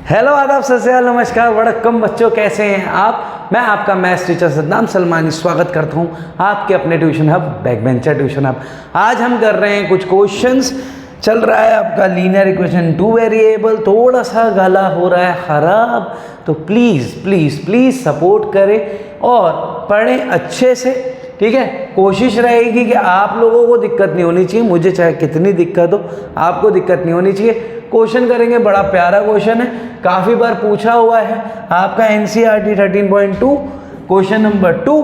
Hello आदाब सत श्री अकाल नमस्कार वड़क्कम बच्चों, कैसे हैं आप। मैं आपका मैथ्स टीचर सद्दाम सलमानी स्वागत करता हूं आपके अपने tuition hub backbencher tuition hub. आज हम कर रहे हैं कुछ क्वेश्चंस। चल रहा है आपका लीनियर इक्वेशन टू वेरिएबल, थोड़ा सा गला हो रहा है ख़राब, तो प्लीज़ प्लीज़ प्लीज़ सपोर्ट करें और पढ़ें अच्छे से, ठीक है। कोशिश रहेगी कि आप लोगों को दिक्कत नहीं होनी चाहिए, मुझे चाहे कितनी दिक्कत हो आपको दिक्कत नहीं होनी चाहिए। क्वेश्चन करेंगे, बड़ा प्यारा क्वेश्चन है, काफ़ी बार पूछा हुआ है आपका NCERT 13.2 क्वेश्चन नंबर 2।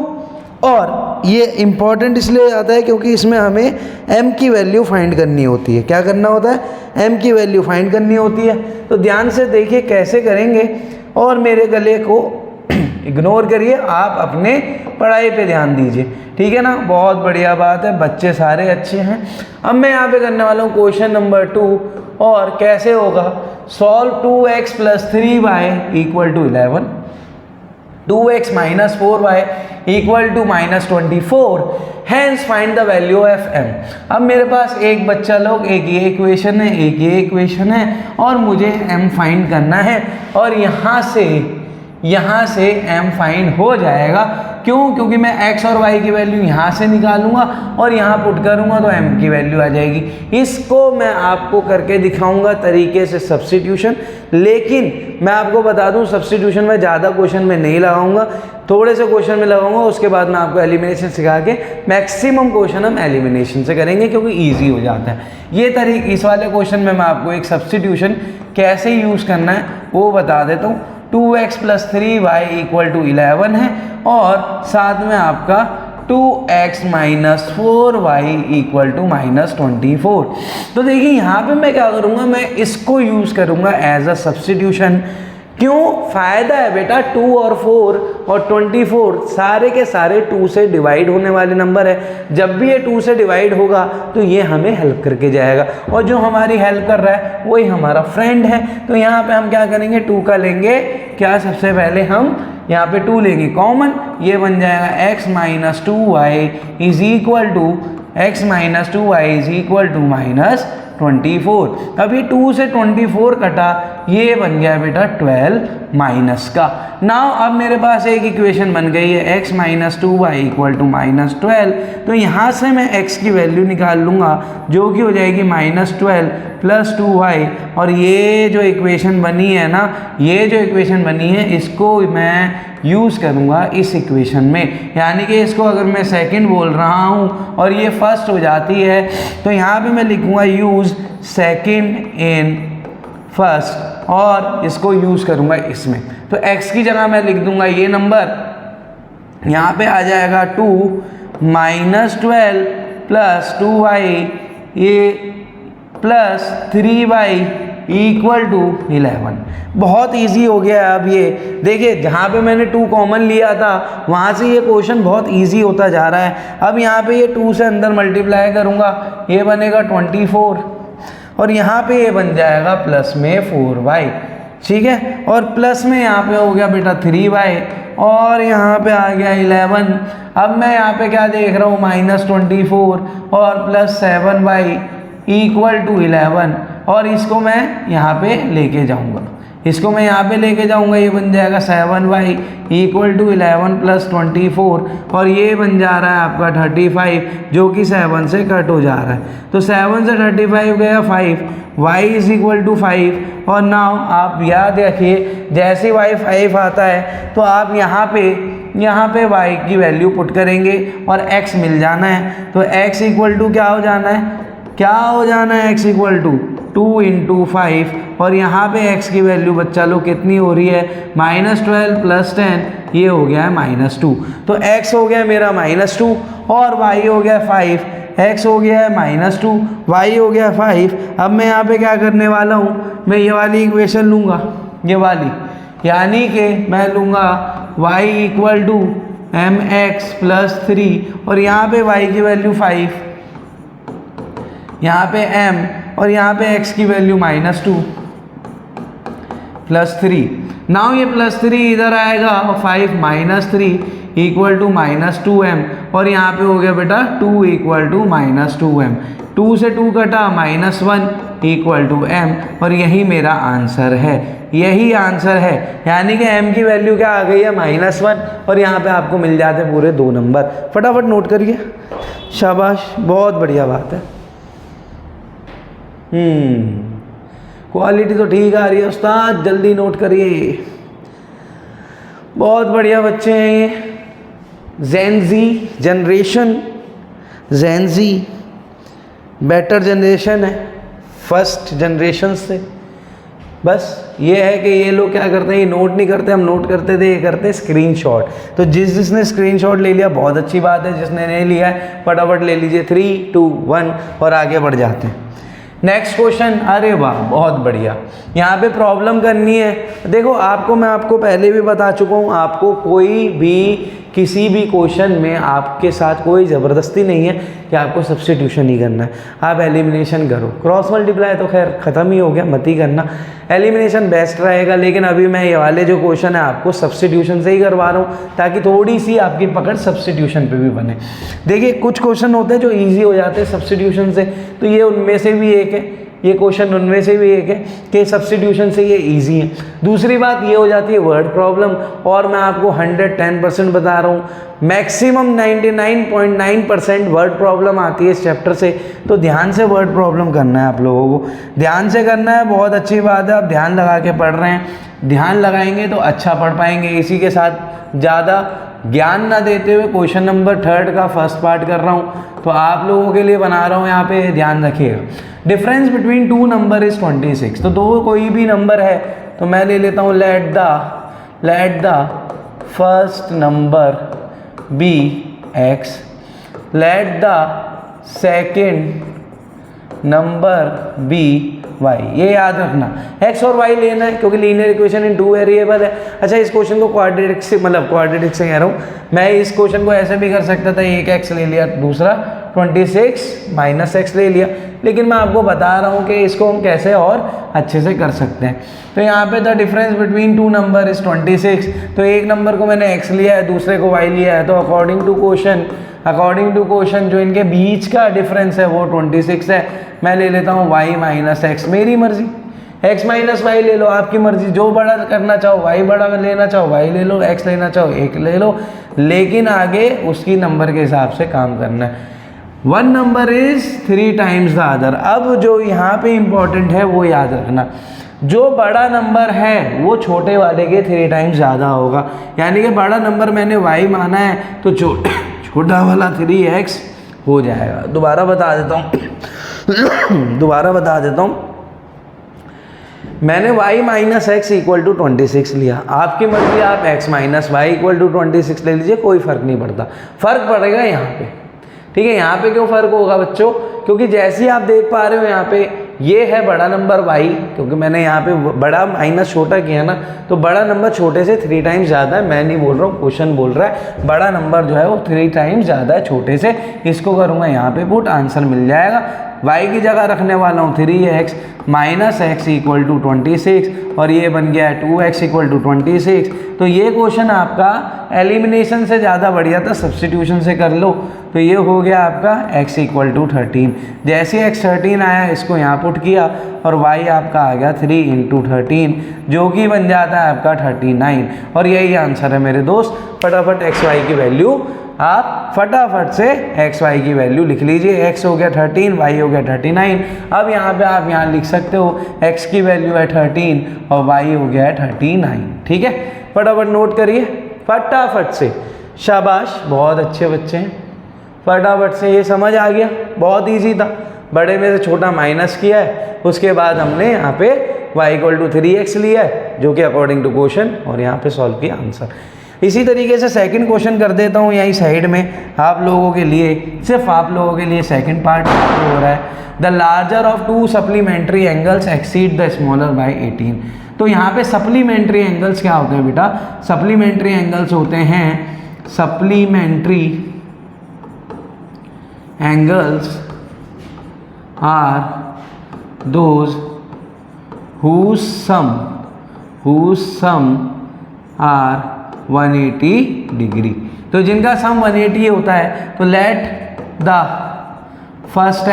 और ये इम्पॉर्टेंट इसलिए आता है क्योंकि इसमें हमें m की वैल्यू फाइंड करनी होती है। क्या करना होता है? m की वैल्यू फाइंड करनी होती है। तो ध्यान से देखिए कैसे करेंगे और मेरे गले को इग्नोर करिए, आप अपने पढ़ाई पे ध्यान दीजिए, ठीक है ना। बहुत बढ़िया बात है, बच्चे सारे अच्छे हैं। अब मैं यहाँ पे करने वाला हूँ क्वेश्चन नंबर 2। और कैसे होगा? Solve 2x + 3y = 11, 2x - 4y = -24, hence find the value of m। अब मेरे पास एक बच्चा लोग, एक ये इक्वेशन है, एक ये इक्वेशन है, और मुझे m फाइंड करना है। और यहाँ से m फाइंड हो जाएगा। क्यों? क्योंकि मैं x और y की वैल्यू यहाँ से निकालूंगा और यहाँ पुट करूँगा तो m की वैल्यू आ जाएगी। इसको मैं आपको करके दिखाऊंगा तरीके से सब्स्टिट्यूशन, लेकिन मैं आपको बता दूं सब्स्टिट्यूशन में ज़्यादा क्वेश्चन में नहीं लगाऊंगा, थोड़े से क्वेश्चन में लगाऊंगा। उसके बाद मैं आपको एलिमिनेशन सिखा के मैक्सिमम क्वेश्चन हम एलिमिनेशन से करेंगे क्योंकि ईजी हो जाता है ये तरीके। इस वाले क्वेश्चन में मैं आपको एक सब्स्टिट्यूशन कैसे यूज़ करना है वो बता देता हूँ। 2x + 3y = 11 है और साथ में आपका 2x - 4y = -24। तो देखिए यहाँ पे मैं क्या करूँगा, मैं इसको यूज़ करूँगा एज अ सब्स्टिट्यूशन। क्यों? फ़ायदा है बेटा, 2 और 4 और 24 सारे के सारे 2 से डिवाइड होने वाले नंबर है। जब भी ये 2 से डिवाइड होगा तो ये हमें हेल्प करके जाएगा, और जो हमारी हेल्प कर रहा है वही हमारा फ्रेंड है। तो यहाँ पे हम क्या करेंगे, 2 का लेंगे क्या, सबसे पहले हम यहाँ पे 2 लेंगे कॉमन, ये बन जाएगा x - 2y = -24। अब ये 2 से 24 कटा, ये बन गया बेटा 12 माइनस का। नाउ अब मेरे पास एक इक्वेशन बन गई है x - 2y = -12। तो यहाँ से मैं x की वैल्यू निकाल लूँगा जो कि हो जाएगी -12 + 2y। और ये जो इक्वेशन बनी है ना, ये जो इक्वेशन बनी है इसको मैं यूज़ करूँगा इस इक्वेशन में, यानी कि इसको अगर मैं सेकंड बोल रहा हूँ और ये फर्स्ट हो जाती है तो यहाँ पे मैं लिखूँगा यूज़ सेकंड इन फर्स्ट, और इसको यूज़ करूँगा इसमें। तो x की जगह मैं लिख दूँगा ये नंबर, यहाँ पे आ जाएगा 2 - 12 + 2y ये + 3y = 11। बहुत इजी हो गया है। अब ये देखिए, जहाँ पे मैंने 2 कॉमन लिया था वहाँ से ये क्वेश्चन बहुत इजी होता जा रहा है। अब यहाँ पे ये 2 से अंदर मल्टीप्लाई करूँगा, ये बनेगा 24, और यहाँ पे ये बन जाएगा प्लस में 4y, ठीक है। और प्लस में यहाँ पे हो गया बेटा 3y, और यहाँ पे आ गया 11। अब मैं यहाँ पे क्या देख रहा हूँ, -24 और + 7y = 11, और इसको मैं यहाँ पे लेके जाऊँगा, इसको मैं यहाँ पे लेके जाऊँगा, ये बन जाएगा 7y = 11 + 24, और ये बन जा रहा है आपका 35 जो कि 7 से कट हो जा रहा है। तो 7 से 35 गया 5, y = 5। और नाउ आप याद रखिए, जैसे y 5 आता है तो आप यहाँ पे y की वैल्यू पुट करेंगे और x मिल जाना है। तो x = क्या हो जाना है, x = 2 × 5, और यहाँ पे x की वैल्यू बच्चा लोग कितनी हो रही है, -12 + 10, ये हो गया है -2। तो x हो गया मेरा -2 और y हो गया 5, x हो गया है -2, y हो gया 5। अब मैं यहाँ पे क्या करने वाला हूँ, मैं ये वाली इक्वेशन लूँगा, ये वाली, यानी कि मैं लूँगा y = mx + 3, और यहाँ पे y की वैल्यू 5, यहाँ पे m, और यहाँ पे x की वैल्यू -2 + 3। नाउ ये +3 इधर आएगा और 5 - 3 इक्वल टू -2m, और यहाँ पे हो गया बेटा 2 इक्वल टू -2m, 2 से 2 कटा -1 इक्वल टू m, और यही मेरा आंसर है, यही आंसर है। यानी कि m की वैल्यू क्या आ गई है -1, और यहाँ पे आपको मिल जाते हैं पूरे 2 नंबर। फटाफट नोट करिए, शाबाश, बहुत बढ़िया बात है। क्वालिटी तो ठीक आ रही है उस्ताद, जल्दी नोट करिए, बहुत बढ़िया बच्चे हैं ये। जेन जी जनरेशन, जेन जी बेटर जनरेशन है फर्स्ट जनरेशन से। बस ये है कि ये लोग क्या करते हैं, ये नोट नहीं करते, हम नोट करते थे, ये करते हैं स्क्रीनशॉट। तो जिसने स्क्रीनशॉट ले लिया बहुत अच्छी बात है, जिसने नहीं लिया है फटाफट ले लीजिए 3, 2, 1 और आगे बढ़ जाते हैं। नेक्स्ट क्वेश्चन, अरे वाह बहुत बढ़िया। यहाँ पे प्रॉब्लम करनी है। देखो मैं आपको पहले भी बता चुका हूँ, आपको कोई भी किसी भी क्वेश्चन में आपके साथ कोई ज़बरदस्ती नहीं है कि आपको सब्स्टिट्यूशन ही करना है, आप एलिमिनेशन करो। क्रॉस मल्टीप्लाई तो खैर ख़त्म ही हो गया, मत ही करना, एलिमिनेशन बेस्ट रहेगा। लेकिन अभी मैं ये वाले जो क्वेश्चन है आपको सब्स्टिट्यूशन से ही करवा रहा हूँ, ताकि थोड़ी सी आपकी पकड़ सब्स्टिट्यूशन पे भी बने। देखिए कुछ क्वेश्चन होते हैं जो ईजी हो जाते हैं सब्स्टिट्यूशन से, तो ये उनमें से भी एक है, ये क्वेश्चन उनमें से भी एक है कि सब्स्टिट्यूशन से ये इजी है। दूसरी बात ये हो जाती है वर्ड प्रॉब्लम, और मैं आपको 110% बता रहा हूँ, मैक्सिमम 99.9% वर्ड प्रॉब्लम आती है इस चैप्टर से। तो ध्यान से वर्ड प्रॉब्लम करना है आप लोगों को, ध्यान से करना है, बहुत अच्छी बात है। आप ध्यान लगा के पढ़ रहे हैं, ध्यान लगाएंगे तो अच्छा पढ़ पाएंगे। इसी के साथ ज़्यादा ज्ञान ना देते हुए क्वेश्चन नंबर 3 का फर्स्ट पार्ट कर रहा हूँ, तो आप लोगों के लिए बना रहा हूँ, यहाँ पे ध्यान रखिएगा। Difference between 2 number is 26। तो दो कोई भी नंबर है तो मैं ले लेता हूँ let the first number be x, let the second number be y। ये याद रखना, x और y लेना है क्योंकि लीनियर इक्वेशन इन 2 वेरिएबल है। अच्छा, इस क्वेश्चन को क्वाड्रेटिक से कह रहा हूँ मैं, इस क्वेश्चन को ऐसे भी कर सकता था, एक x ले लिया, दूसरा 26 माइनस x ले लिया, लेकिन मैं आपको बता रहा हूँ कि इसको हम कैसे और अच्छे से कर सकते हैं। तो यहाँ पे the difference between 2 number is 26। तो एक नंबर को मैंने x लिया है, दूसरे को y लिया है, तो अकॉर्डिंग टू क्वेश्चन जो इनके बीच का डिफरेंस है वो 26 है। मैं ले लेता हूँ y माइनस एक्स, मेरी मर्जी, x माइनस वाई ले लो, आपकी मर्जी, जो बड़ा करना चाहो y बड़ा लेना चाहो y ले लो, x लेना चाहो 1 ले लो, लेकिन आगे उसकी नंबर के हिसाब से काम करना है। 1 number is 3 times the other. अब जो यहाँ पे इंपॉर्टेंट है वो याद रखना, जो बड़ा नंबर है वो छोटे वाले के 3 टाइम्स ज़्यादा होगा। यानी कि बड़ा नंबर मैंने y माना है तो छोटा वाला 3x हो जाएगा। दोबारा बता देता हूँ, मैंने y minus x equal to 26 लिया, आपकी मर्जी, आप x minus y equal to 26 ले लीजिए, कोई फ़र्क नहीं पड़ता। फ़र्क पड़ेगा यहाँ पे, ठीक है। यहाँ पे क्यों फ़र्क होगा बच्चों, क्योंकि जैसे ही आप देख पा रहे हो यहाँ पे ये है बड़ा नंबर y, क्योंकि मैंने यहाँ पे बड़ा माइनस छोटा किया ना, तो बड़ा नंबर छोटे से 3 टाइम्स ज़्यादा है। मैं नहीं बोल रहा हूँ, क्वेश्चन बोल रहा है बड़ा नंबर जो है वो 3 टाइम्स ज़्यादा है छोटे से। इसको करूँगा यहाँ पे पुट, आंसर मिल जाएगा। y की जगह रखने वाला हूँ 3x minus x equal to 26, और ये बन गया है 2x इक्वल टू 26। तो ये क्वेश्चन आपका एलिमिनेशन से ज़्यादा बढ़िया था, सब्स्टिट्यूशन से कर लो। तो ये हो गया आपका x इक्वल टू 13। जैसे x 13 आया, इसको यहाँ पुट किया, और y आपका आ गया 3 इंटू 13, जो कि बन जाता है आपका 39। और यही आंसर है मेरे दोस्त। फटाफट x y की वैल्यू आप फटाफट से x y की वैल्यू लिख लीजिए। x हो गया 13, y हो गया 39। अब यहाँ पे आप यहाँ लिख सकते हो x की वैल्यू है 13 और y हो गया है 39। ठीक है, फटाफट नोट करिए फटाफट से। शाबाश, बहुत अच्छे बच्चे हैं, फटाफट से ये समझ आ गया, बहुत इजी था। बड़े में से छोटा माइनस किया है, उसके बाद हमने यहाँ पे y इक्वल टू 3x लिया है, जो कि अकॉर्डिंग टू क्वेश्चन, और यहाँ पे सॉल्व किया आंसर। इसी तरीके से सेकंड क्वेश्चन कर देता हूँ यहीं साइड में आप लोगों के लिए, सिर्फ आप लोगों के लिए सेकंड पार्ट हो रहा है। The larger of 2 supplementary angles exceed the smaller by 18। तो यहाँ पे सप्लीमेंट्री एंगल्स क्या होते हैं बेटा, सप्लीमेंट्री एंगल्स होते हैं, supplementary angles are those whose sum are 180 degree. तो जिनका सम 180 होता है तो let the first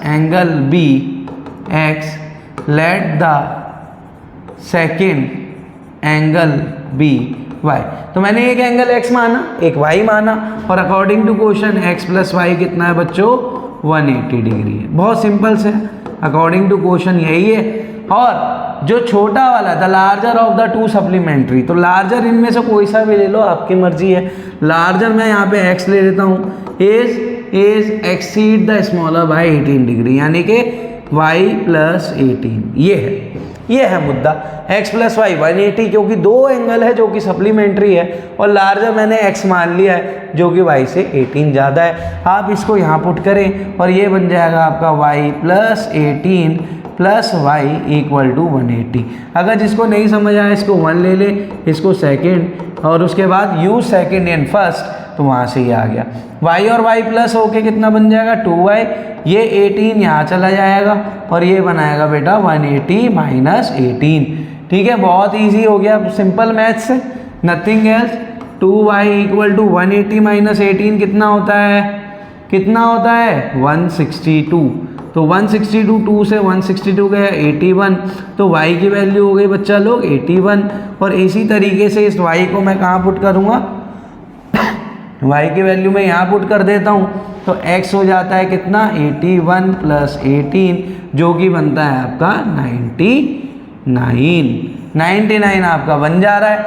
angle be x, let the second angle be y. तो मैंने एक एंगल x माना, एक y माना, और according to question x plus y कितना है बच्चों, 180 डिग्री है। बहुत सिंपल से अकॉर्डिंग टू क्वेश्चन यही है। और जो छोटा वाला the larger of the two supplementary, तो लार्जर इनमें से कोई सा भी ले लो, आपकी मर्जी है। लार्जर मैं यहाँ पे x ले लेता हूँ, is exceed the smaller by 18 degree, यानी कि y प्लस 18। ये है मुद्दा, x प्लस वाई 180, क्योंकि दो एंगल है जो कि सप्लीमेंट्री है, और लार्जर मैंने x मान लिया है जो कि y से 18 ज़्यादा है। आप इसको यहाँ पुट करें और ये बन जाएगा आपका y plus 18 plus y equal to 180। अगर जिसको नहीं समझ आया इसको 1 ले ले, इसको सेकेंड, और उसके बाद यूज सेकेंड एंड फर्स्ट, तो वहाँ से ये आ गया y और y प्लस होके कितना बन जाएगा 2y, ये 18 यहाँ चला जाएगा और ये बनाएगा बेटा 180 माइनस 18। ठीक है, बहुत इजी हो गया, सिंपल मैथ से, nothing else. 2y equal to 180 minus 18 कितना होता है, 162। तो 162, 2 से 162 गया 81, तो y की वैल्यू हो गई बच्चा लोग 81। और इसी तरीके से इस y को मैं कहाँ पुट करूँगा, y की वैल्यू मैं यहाँ पुट कर देता हूँ, तो x हो जाता है कितना 81 प्लस 18, जो कि बनता है आपका 99 आपका बन जा रहा है।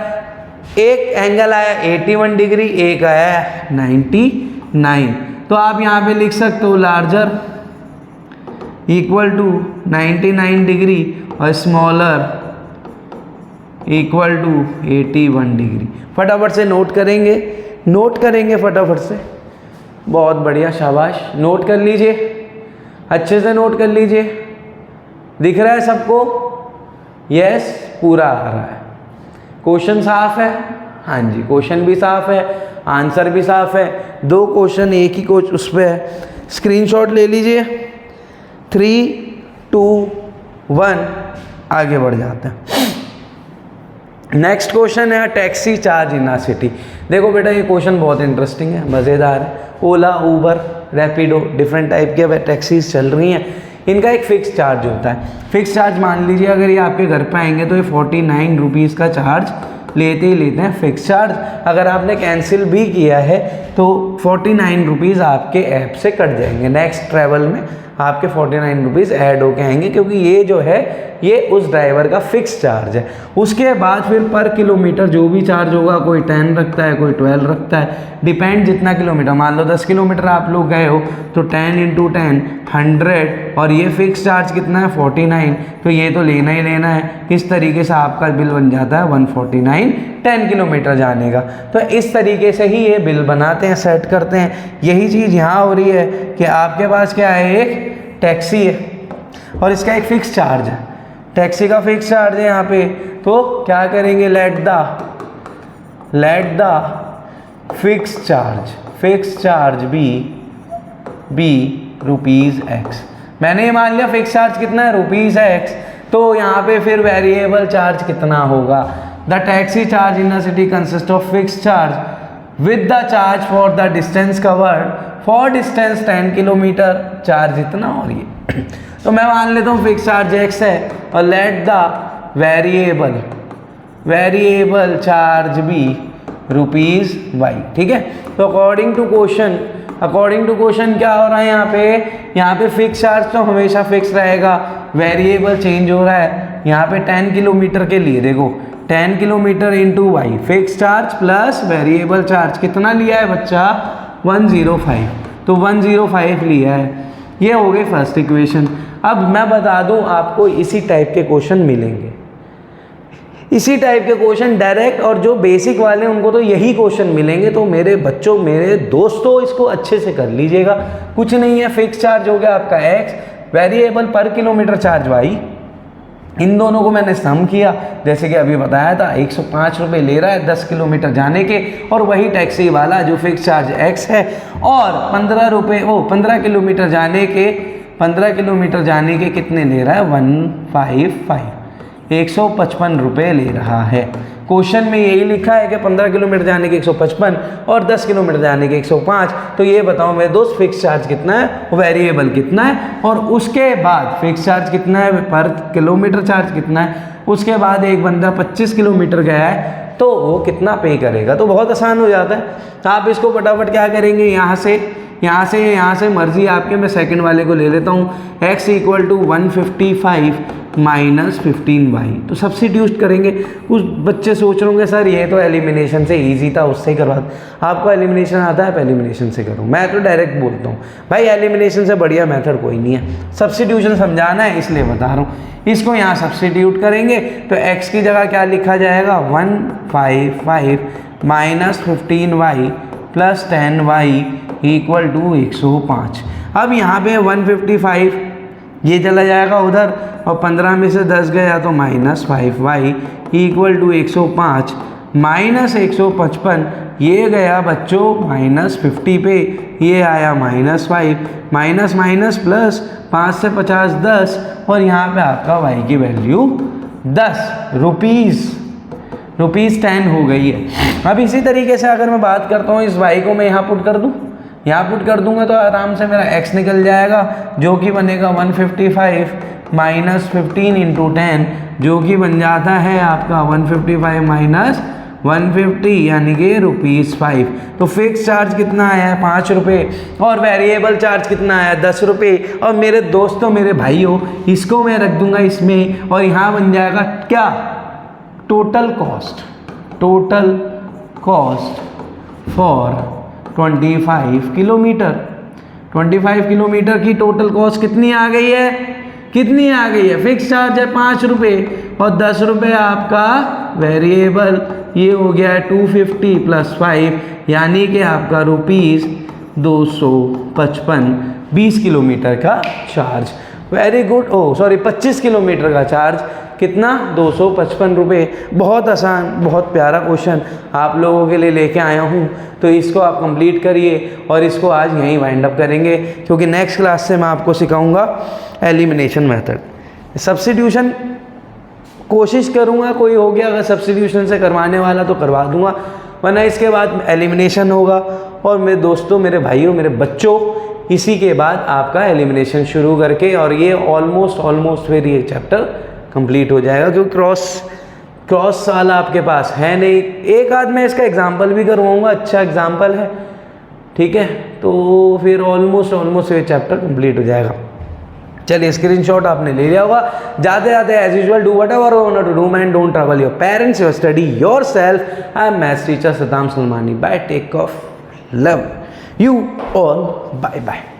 एक एंगल आया 81 डिग्री, एक आया 99। तो आप यहाँ पे लिख सकते हो लार्जर इक्वल टू 99 डिग्री और स्मॉलर इक्वल टू 81 डिग्री। फटाफट से नोट करेंगे फटाफट से। बहुत बढ़िया, शाबाश, नोट कर लीजिए, अच्छे से नोट कर लीजिए। दिख रहा है सबको? यस, पूरा आ रहा है। क्वेश्चन साफ है? हाँ जी, क्वेश्चन भी साफ है, आंसर भी साफ है। दो क्वेश्चन एक ही उस पर है। स्क्रीनशॉट ले लीजिए। 3, 2, 1 आगे बढ़ जाते हैं। नेक्स्ट क्वेश्चन है taxi charge in a city. देखो बेटा, ये क्वेश्चन बहुत इंटरेस्टिंग है, मज़ेदार है। ओला, ऊबर, रैपिडो, डिफरेंट टाइप के टैक्सीज चल रही हैं। इनका एक फ़िक्स चार्ज होता है। फ़िक्स चार्ज मान लीजिए अगर ये आपके घर पे आएंगे तो ये 49 रुपीज़ का चार्ज लेते हैं फ़िक्स चार्ज। अगर आपने कैंसिल भी किया है तो 49 रुपीज़ आपके ऐप से कट जाएंगे। नेक्स्ट ट्रैवल में आपके 49 रुपीज़ ऐड होके आएंगे, क्योंकि ये जो है ये उस ड्राइवर का फ़िक्स चार्ज है। उसके बाद फिर पर किलोमीटर जो भी चार्ज होगा, कोई 10 रखता है, कोई 12 रखता है, डिपेंड जितना किलोमीटर। मान लो 10 किलोमीटर आप लोग गए हो तो 10 × 10 100, और ये फ़िक्स चार्ज कितना है 49, तो ये तो लेना ही लेना है। इस तरीके से आपका बिल बन जाता है 149 10 किलोमीटर जाने का। तो इस तरीके से ही ये बिल बनाते हैं, सेट करते हैं। यही चीज़ यहाँ हो रही है कि आपके पास क्या है, एक टैक्सी है और इसका एक फ़िक्स चार्ज है। टैक्सी का फिक्स चार्ज है यहाँ पे, तो क्या करेंगे, let the fix charge be ₹x। मैंने ये मान लिया फिक्स चार्ज कितना है, ₹x, तो यहाँ पे फिर वेरिएबल चार्ज कितना होगा। The taxi charge in a city consist of fix charge with the charge for the distance covered, for distance 10 kilometre charge इतना। और ये तो मैं मान लेता हूँ फिक्स चार्ज x है और let the variable charge be ₹y। ठीक है, तो अकॉर्डिंग टू क्वेश्चन क्या हो रहा है यहाँ पे फिक्स चार्ज तो हमेशा फिक्स रहेगा, वेरिएबल चेंज हो रहा है। यहाँ पे 10 किलोमीटर के लिए देखो 10 kilometre into y, fix charge plus variable charge कितना लिया है बच्चा, 105, तो 105 लिया है। ये हो गई फर्स्ट इक्वेशन। अब मैं बता दूं आपको इसी टाइप के क्वेश्चन मिलेंगे, इसी टाइप के क्वेश्चन डायरेक्ट, और जो बेसिक वाले हैं उनको तो यही क्वेश्चन मिलेंगे। तो मेरे बच्चों, मेरे दोस्तों, इसको अच्छे से कर लीजिएगा। कुछ नहीं है, फिक्स चार्ज हो गया आपका x, वेरिएबल पर किलोमीटर चार्ज y, इन दोनों को मैंने सम किया, जैसे कि अभी बताया था 105 रुपये ले रहा है 10 किलोमीटर जाने के, और वही टैक्सी वाला जो फिक्स चार्ज x है, और 15 किलोमीटर जाने के कितने ले रहा है, 155, 155 रुपये ले रहा है। क्वेश्चन में यही लिखा है कि 15 किलोमीटर जाने के 155 और 10 किलोमीटर जाने के 105। तो ये बताओ मेरे दोस्त फिक्स चार्ज कितना है, वेरिएबल कितना है, और उसके बाद फिक्स चार्ज कितना है, पर किलोमीटर चार्ज कितना है, उसके बाद एक बंदा 25 किलोमीटर गया है तो वो कितना पे करेगा। तो बहुत आसान हो जाता है। तो आप इसको फटाफट क्या करेंगे, यहाँ से मर्जी आपके, मैं सेकंड वाले को ले लेता हूँ। x equal to 155 minus 15y। तो सब्स्टिट्यूट करेंगे। कुछ बच्चे सोच रहे होंगे सर ये तो एलिमिनेशन से इजी था, उससे ही करवा दो। आपको एलिमिनेशन आता है, एलिमिनेशन से करो। मैं तो डायरेक्ट बोलता हूँ भाई, एलिमिनेशन से बढ़िया मेथड कोई नहीं है। सब्स्टिट्यूशन समझाना है इसलिए बता रहा हूँ। इसको यहाँ सब्स्टिट्यूट करेंगे तो x की जगह क्या लिखा जाएगा, 155 minus 15y plus 10y equal to 105। अब यहाँ पे 155 ये चला जाएगा उधर, और 15 में से 10 गया तो minus 5y equal to 105 minus 155 ये गया बच्चों माइनस 50 पे, ये आया माइनस 5 माइनस माइनस प्लस 5 से 50 10, और यहाँ पे आपका y की वैल्यू 10 रुपीज़ 10 हो गई है। अब इसी तरीके से अगर मैं बात करता हूँ, इस y को मैं यहाँ पुट कर दूँ, यहाँ पुट कर दूंगा तो आराम से मेरा x निकल जाएगा, जो कि बनेगा 155 माइनस 15 इंटू 10, जो कि बन जाता है आपका 155 माइनस 150 यानी कि ₹5। तो फिक्स चार्ज कितना आया है, 5 रुपये, और वेरिएबल चार्ज कितना आया है, 10 रुपये। और मेरे दोस्तों, मेरे भाइयों, इसको मैं रख दूंगा इसमें, और यहाँ बन जाएगा क्या, total cost for 25 kilometre. 25 kilometre की टोटल कॉस्ट कितनी आ गई है, फिक्स चार्ज है 5 रुपये और 10 रुपये आपका वेरिएबल, ये हो गया 250 प्लस 5 यानी कि आपका ₹255 20 किलोमीटर का चार्ज। Very good. 25 किलोमीटर का चार्ज कितना, 255 रुपये। बहुत आसान, बहुत प्यारा क्वेश्चन आप लोगों के लिए लेके आया हूँ। तो इसको आप कंप्लीट करिए और इसको आज यहीं वाइंड अप करेंगे, क्योंकि नेक्स्ट क्लास से मैं आपको सिखाऊंगा एलिमिनेशन मेथड। सब्स्टिट्यूशन कोशिश करूँगा, कोई हो गया अगर सब्स्टिट्यूशन से करवाने वाला तो करवा दूँगा, वरना इसके बाद एलिमिनेशन होगा। और मेरे दोस्तों, मेरे भाइयों, मेरे बच्चों, इसी के बाद आपका एलिमिनेशन शुरू करके, और ये ऑलमोस्ट फिर ये चैप्टर कंप्लीट हो जाएगा, क्योंकि क्रॉस वाला आपके पास है नहीं। एक आध मैं इसका एग्जाम्पल भी करवाऊँगा, अच्छा एग्जाम्पल है, ठीक है। तो फिर ऑलमोस्ट ये चैप्टर कंप्लीट हो जाएगा। चलिए, स्क्रीनशॉट आपने ले लिया होगा। जाते as usual do whatever you want to do man, don't trouble your parents, your study yourself. I am maths teacher Saddam Salmani. Bye, take off, love you all, bye bye.